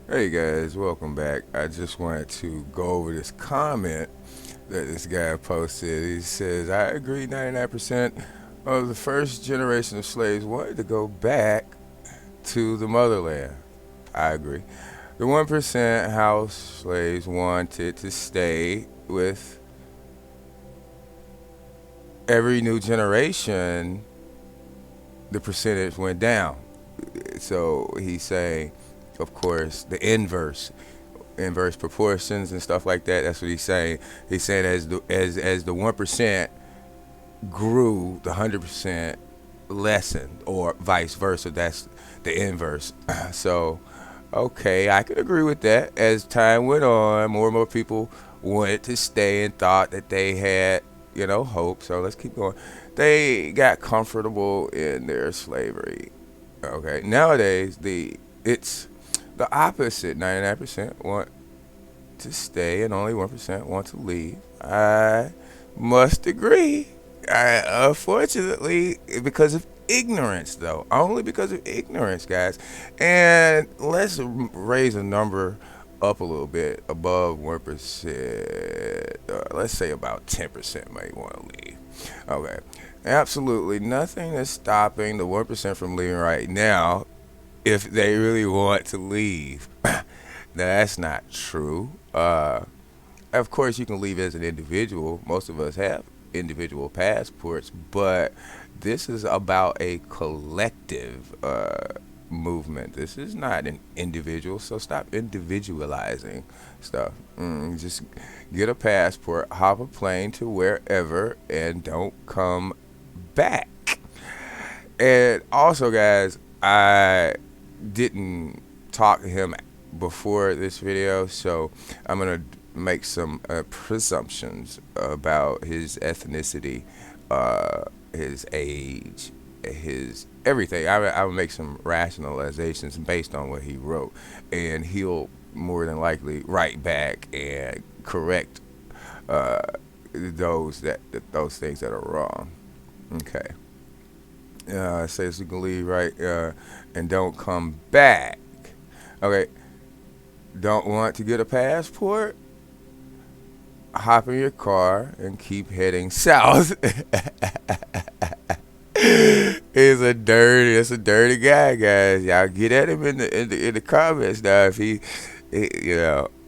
Hey guys, welcome back. I just wanted to go over this comment that this guy posted. He says, I agree 99% of the first generation of slaves wanted to go back to the motherland. I agree. The 1% house slaves wanted to stay with every new generation, the percentage went down. So he's saying, of course, the inverse proportions and stuff like that. That's what he's saying. He's saying as the 1% grew, the 100% lessened, or vice versa. That's the inverse. So, okay, I could agree with that. As time went on, more and more people wanted to stay and thought that they had, hope. So let's keep going. They got comfortable in their slavery. Okay, nowadays it's the opposite. 99% want to stay, and only 1% want to leave. I must agree. Unfortunately, because of ignorance, though, only because of ignorance, guys. And let's raise a number up a little bit above 1%. Let's say about 10% may want to leave. Okay, absolutely nothing is stopping the 1% from leaving right now if they really want to leave. Now, that's not true. Of course, you can leave as an individual. Most of us have individual passports, but this is about a collective movement. This is not an individual, so stop individualizing stuff. Just get a passport, hop a plane to wherever, and don't come back. And also, guys, I didn't talk to him before this video, so I'm gonna make some presumptions about his ethnicity, his age, his everything. I would make some rationalizations based on what he wrote, and he'll more than likely write back and correct uh, those things that are wrong. Okay. Says you can leave right and don't come back. Okay, don't want to get a passport? Hop in your car and keep heading south. It's a dirty guy, guys. Y'all get at him in the comments now. If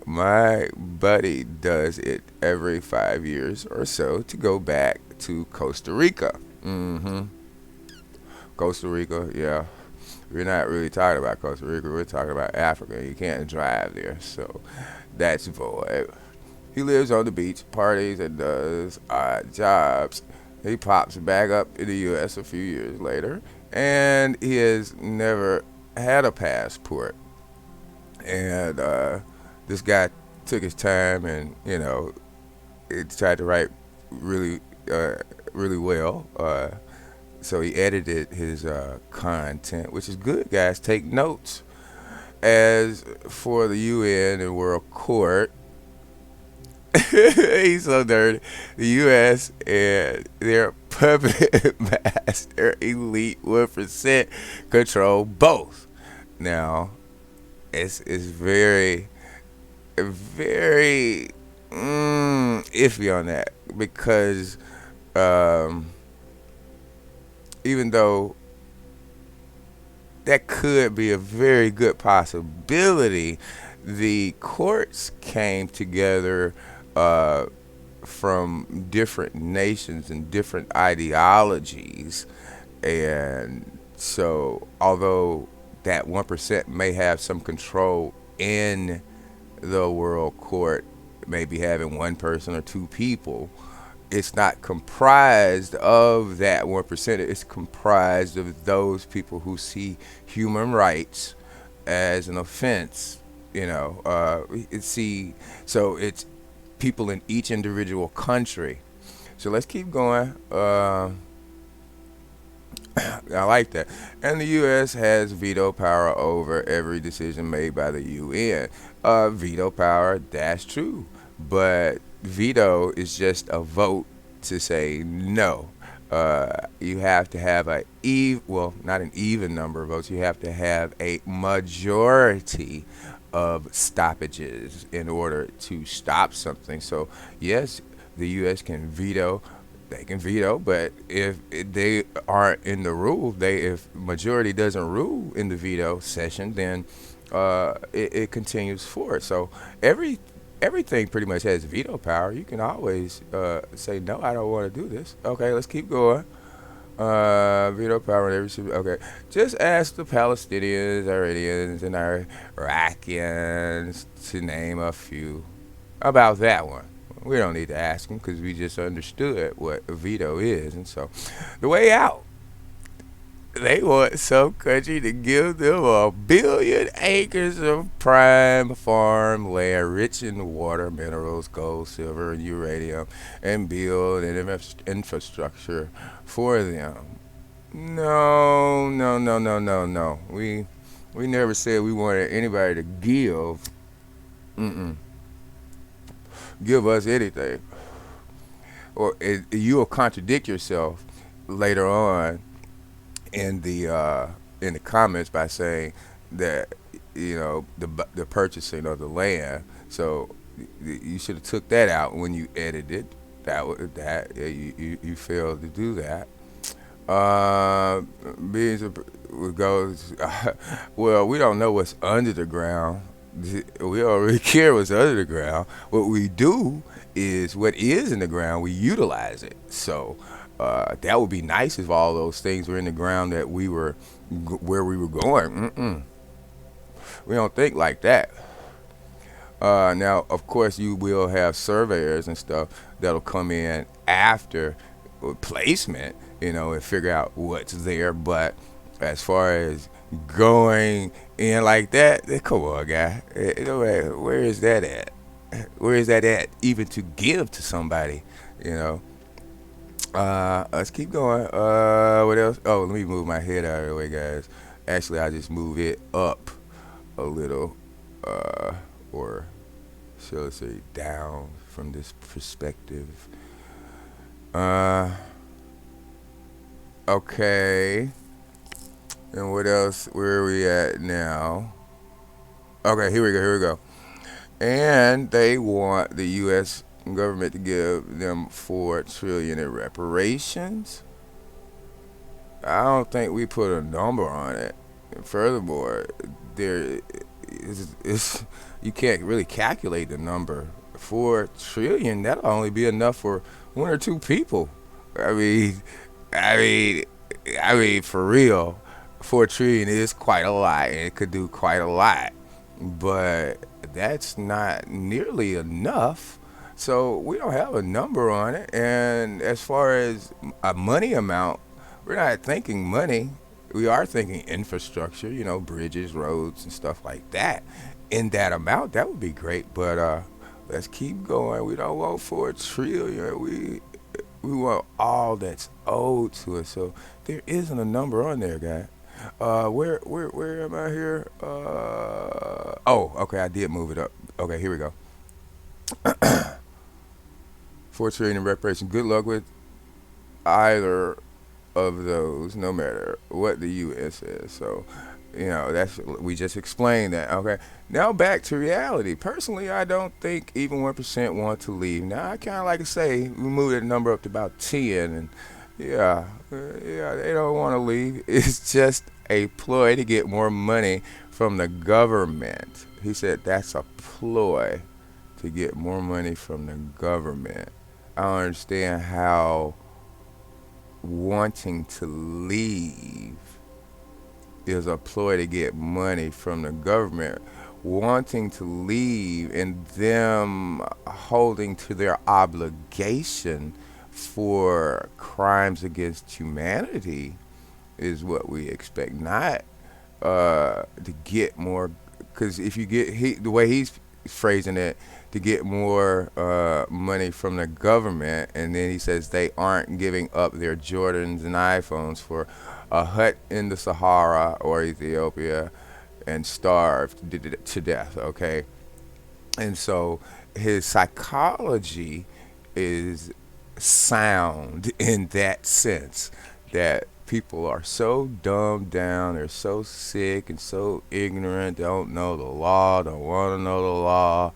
my buddy does it every 5 years or so to go back to Costa Rica. Costa Rica, yeah. We're not really talking about Costa Rica. We're talking about Africa. You can't drive there, so that's void. He lives on the beach, parties, and does odd jobs. He pops back up in the U.S. a few years later, and he has never had a passport. And this guy took his time and it tried to write really, really well. So he edited his content, which is good, guys. Take notes. As for the UN and World Court, he's so dirty. The U.S. and their puppet master elite 1% control both. Now, it's very, very iffy on that because um, even though that could be a very good possibility, the courts came together uh, from different nations and different ideologies. And so, although that 1% may have some control in the world court, maybe having one person or two people, it's not comprised of that 1%. It's comprised of those people who see human rights as an offense. See, so it's people in each individual country. So let's keep going. I like that. And the U.S. has veto power over every decision made by the UN. Veto power, that's true. But veto is just a vote to say no. You have to have not an even number of votes. You have to have a majority of stoppages in order to stop something. So yes, the U.S. can veto. They can veto, but if they aren't in the rule, they if majority doesn't rule in the veto session, then it continues forward. So everything pretty much has veto power. You can always say no, I don't want to do this. Okay, let's keep going. Veto power in every okay. Just ask the Palestinians, Iranians, and Iraqis to name a few about that one. We don't need to ask them because we just understood what a veto is, and so the way out. They want some country to give them 1 billion acres of prime farmland rich in water, minerals, gold, silver, and uranium, and build an infrastructure for them. No, no, no, no, no, no. We never said we wanted anybody to mm-mm, give us anything, or you'll contradict yourself later on in the comments by saying that the purchasing of the land. So you should have took that out when you edited. You failed to do that. Uh, beings goes. Well, we don't know what's under the ground. We don't really care what's under the ground. What we do is what is in the ground. We utilize it. So that would be nice if all those things were in the ground that we were where we were going. Mm-mm. We don't think like that. Now, of course, you will have surveyors and stuff that'll come in after placement, and figure out what's there. But as far as going in like that, come on, guy. Where is that at? Where is that at? Even to give to somebody, you know. Let's keep going. What else? Oh, let me move my head out of the way, guys. Actually, I just move it up a little, or shall I say down from this perspective. Uh, okay. And what else? Where are we at now? Okay, here we go. Here we go. And they want the U.S. government to give them 4 trillion in reparations. I don't think we put a number on it. And furthermore, there is you can't really calculate the number. 4 trillion, that'll only be enough for 1 or 2 people. I mean, I mean, for real, 4 trillion is quite a lot, and it could do quite a lot, but that's not nearly enough. So we don't have a number on it. And as far as a money amount, we're not thinking money. We are thinking infrastructure, bridges, roads, and stuff like that. In that amount, that would be great. But let's keep going. We don't want 4 trillion. We want all that's owed to us. So there isn't a number on there, guy. Where am I here? Oh, okay, I did move it up. Okay, here we go. 4 trillion in reparation. Good luck with either of those, no matter what the U.S. says. So, that's we just explained that. Okay, now back to reality. Personally, I don't think even 1% want to leave. Now, I kind of like to say we moved that number up to about 10, and yeah, they don't want to leave. It's just a ploy to get more money from the government. He said that's a ploy to get more money from the government. I don't understand how wanting to leave is a ploy to get money from the government. Wanting to leave and them holding to their obligation for crimes against humanity is what we expect, not to get more. Because if you get the way he's phrasing it, to get more money from the government, and then he says they aren't giving up their Jordans and iPhones for a hut in the Sahara or Ethiopia and starved to death. Okay, and so his psychology is sound in that sense that People are so dumbed down, they're so sick and so ignorant, don't know the law, don't want to know the law.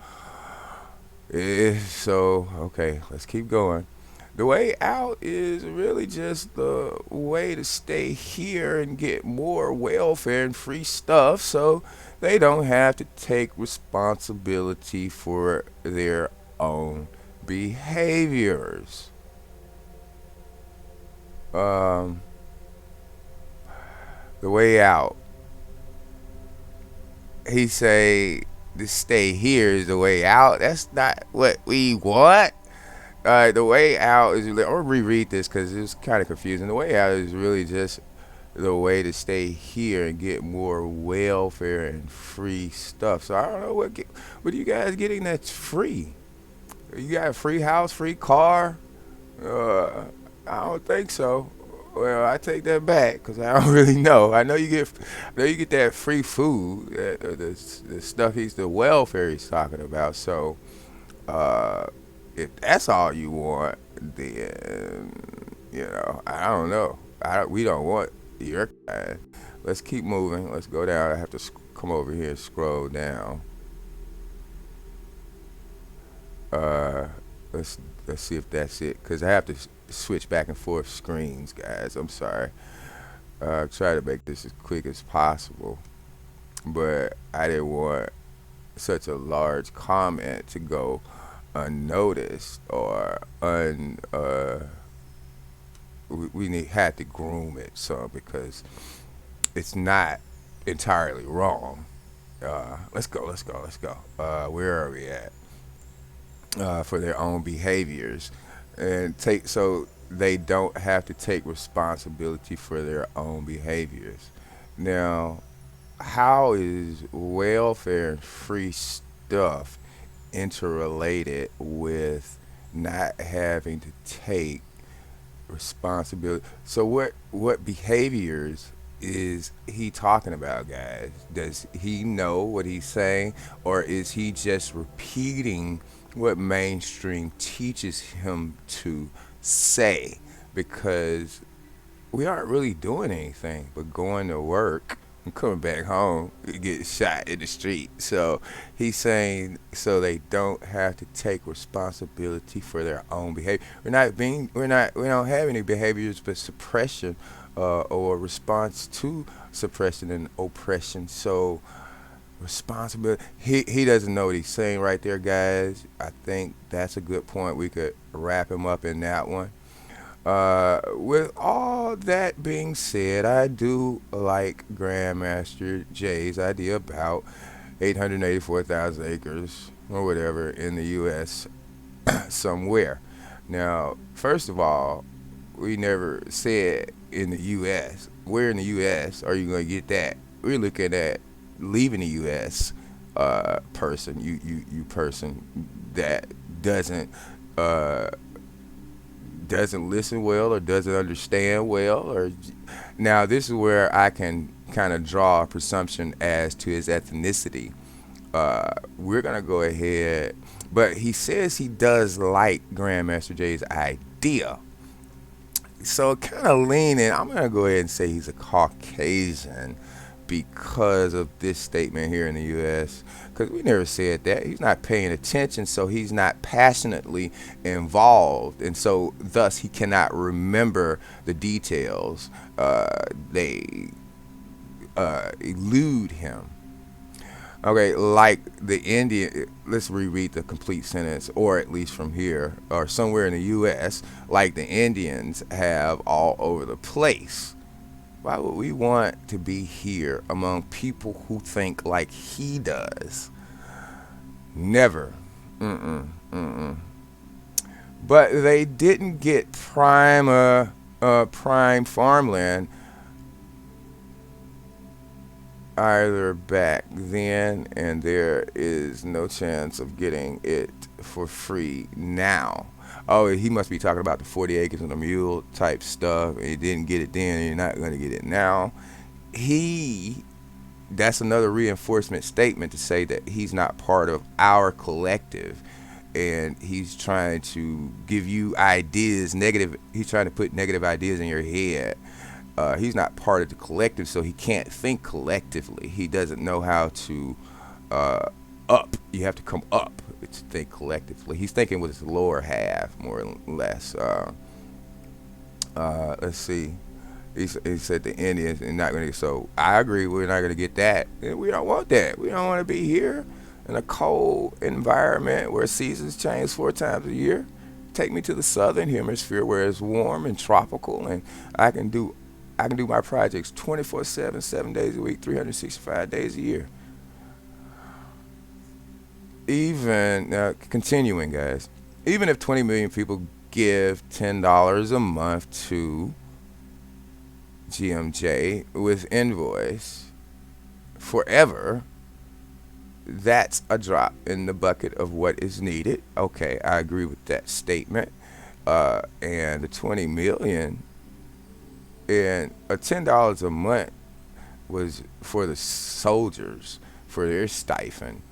So, okay, let's keep going. The way out is really just the way to stay here and get more welfare and free stuff so they don't have to take responsibility for their own behaviors. Um, the way out. He say to stay here is the way out. That's not what we want. The way out is, or reread this because it's kind of confusing. The way out is really just the way to stay here and get more welfare and free stuff. So I don't know what are you guys getting that's free. You got a free house, free car. Uh, I don't think so. Well, I take that back because I don't really know. I know you get that free food, the stuff the welfare he's talking about. So, uh, if that's all you want, then I don't know. We don't want your kind. Let's keep moving. Let's go down. I have to come over here and scroll down. Uh, let's let's see if that's it because I have to switch back and forth screens, guys. I'm sorry. Try to make this as quick as possible, but I didn't want such a large comment to go unnoticed or we had to groom it some because it's not entirely wrong. Let's go. Where are we at? For their own behaviors and take so they don't have to take responsibility for their own behaviors. Now, how is welfare and free stuff interrelated with not having to take responsibility? So what behaviors is he talking about, guys? Does he know what he's saying, or is he just repeating what mainstream teaches him to say? Because we aren't really doing anything but going to work and coming back home and get shot in the street. So he's saying so they don't have to take responsibility for their own behavior. We don't have any behaviors but suppression or response to suppression and oppression. So responsibility. He doesn't know what he's saying right there, guys. I think that's a good point. We could wrap him up in that one. With all that being said, I do like Grandmaster Jay's idea about 884,000 acres or whatever in the U.S. somewhere. Now, first of all, we never said in the U.S. Where in the U.S. are you going to get that? We're looking at leaving the U.S. Person, you person that doesn't uh, doesn't listen well or doesn't understand well or now this is where I can kind of draw a presumption as to his ethnicity. We're gonna go ahead, but he says he does like Grandmaster Jay's idea, so kind of leaning. I'm gonna go ahead and say he's a Caucasian because of this statement here in the U.S. Because we never said that. He's not paying attention, so he's not passionately involved, and so thus he cannot remember the details. They elude him. Okay, like the Indian, let's reread the complete sentence, or at least from here, or somewhere in the U.S., like the Indians have all over the place. Why would we want to be here among people who think like he does? Never. Mm-mm, mm-mm. But they didn't get prime farmland either back then, and there is no chance of getting it for free now. Oh, he must be talking about the 40 acres and a mule type stuff. And he didn't get it then, and you're not going to get it now. He, that's another reinforcement statement to say that he's not part of our collective. And he's trying to give you ideas, negative, he's trying to put negative ideas in your head He's not part of the collective, so he can't think collectively. He doesn't know how to uh, up. You have to come up to think collectively. He's thinking with his lower half, more or less. Let's see. He said the Indians are not going to. So I agree. We're not going to get that. And we don't want that. We don't want to be here in a cold environment where seasons change 4 times a year. Take me to the southern hemisphere where it's warm and tropical, and I can do I can do my projects 24/7, 7 days a week, 365 days a year. Even continuing, guys. Even if 20 million people give $10 a month to GMJ with invoice forever, that's a drop in the bucket of what is needed. Okay, I agree with that statement. And the 20 million and $10 a month was for the soldiers for their stipend.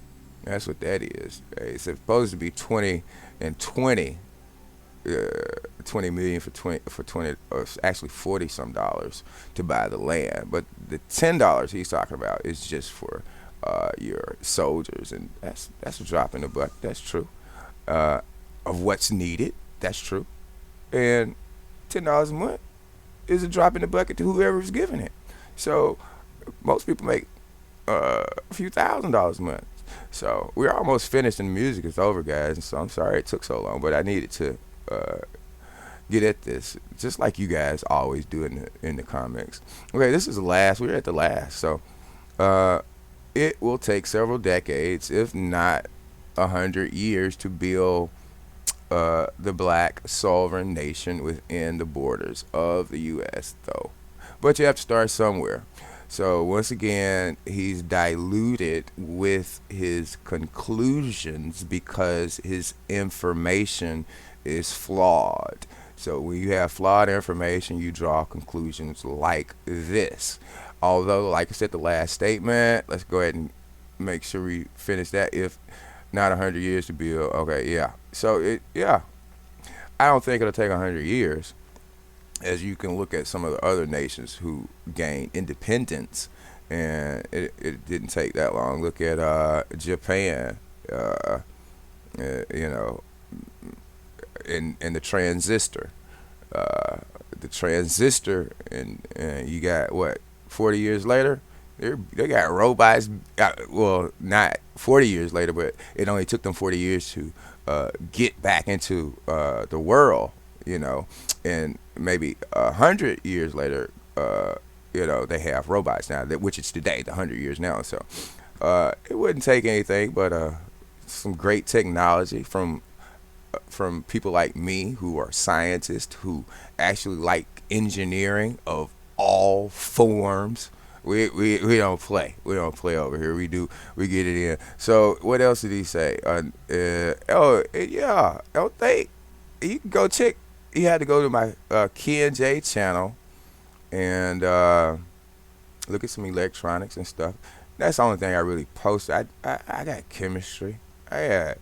That's what that is. It's supposed to be 20 and 20, 20 million for 20, or actually 40 some dollars to buy the land. But the $10 he's talking about is just for your soldiers, and that's a drop in the bucket. That's true. Uh, of what's needed. That's true. And $10 a month is a drop in the bucket to whoever's giving it. So most people make a few $1,000s a month. So we're almost finished, and the music is over, guys. And so I'm sorry it took so long, but I needed to uh, get at this, just like you guys always do in the comics. Okay, this is the last. We're at the last. So uh, it will take several decades, if not 100 years, to build the black sovereign nation within the borders of the U.S., though. But you have to start somewhere. So once again, he's diluted with his conclusions because his information is flawed. So when you have flawed information, you draw conclusions like this. Although, like I said, the last statement, let's go ahead and make sure we finish that. If not 100 years to build, okay, yeah. So yeah, I don't think it'll take 100 years, as you can look at some of the other nations who gained independence, and it didn't take that long. Look at Japan, uh, you know, in uh, the transistor, and you got what, 40 years later. They got robots. Well, not 40 years later, but it only took them 40 years to get back into the world, you know, and maybe 100 years later, they have robots now, which is today, the 100 years now. So it wouldn't take anything but some great technology from people like me who are scientists who actually like engineering of all forms. We don't play. We don't play over here. We do. We get it in. So what else did he say? Yeah. I don't think you can go check. You had to go to my Ken J channel and look at some electronics and stuff. That's the only thing I really post. I got chemistry. I got,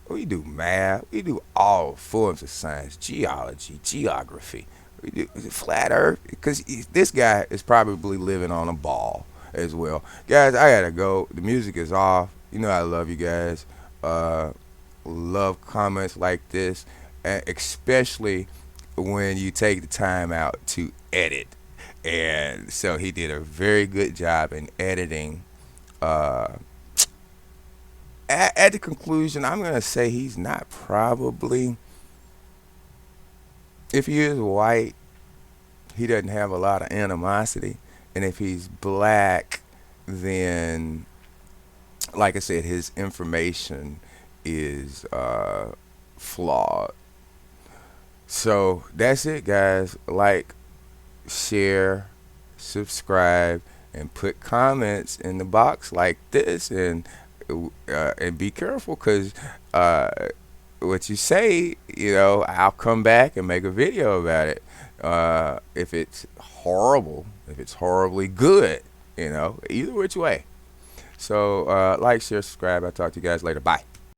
we do math. We do all forms of science, geology, geography. We do flat Earth, because this guy is probably living on a ball as well. Guys, I gotta go. The music is off. You know I love you guys. Love comments like this, and especially when you take the time out to edit. And so he did a very good job in editing. Uh, at the conclusion, I'm gonna say he's not probably. If he is white, he doesn't have a lot of animosity, and if he's black, then, like I said, his information is flawed. So that's it, guys. Like, share, subscribe, and put comments in the box like this, and be careful, because uh, what you say, I'll come back and make a video about it. If it's horrible, if it's horribly good, either which way. So, like, share, subscribe. I'll talk to you guys later. Bye.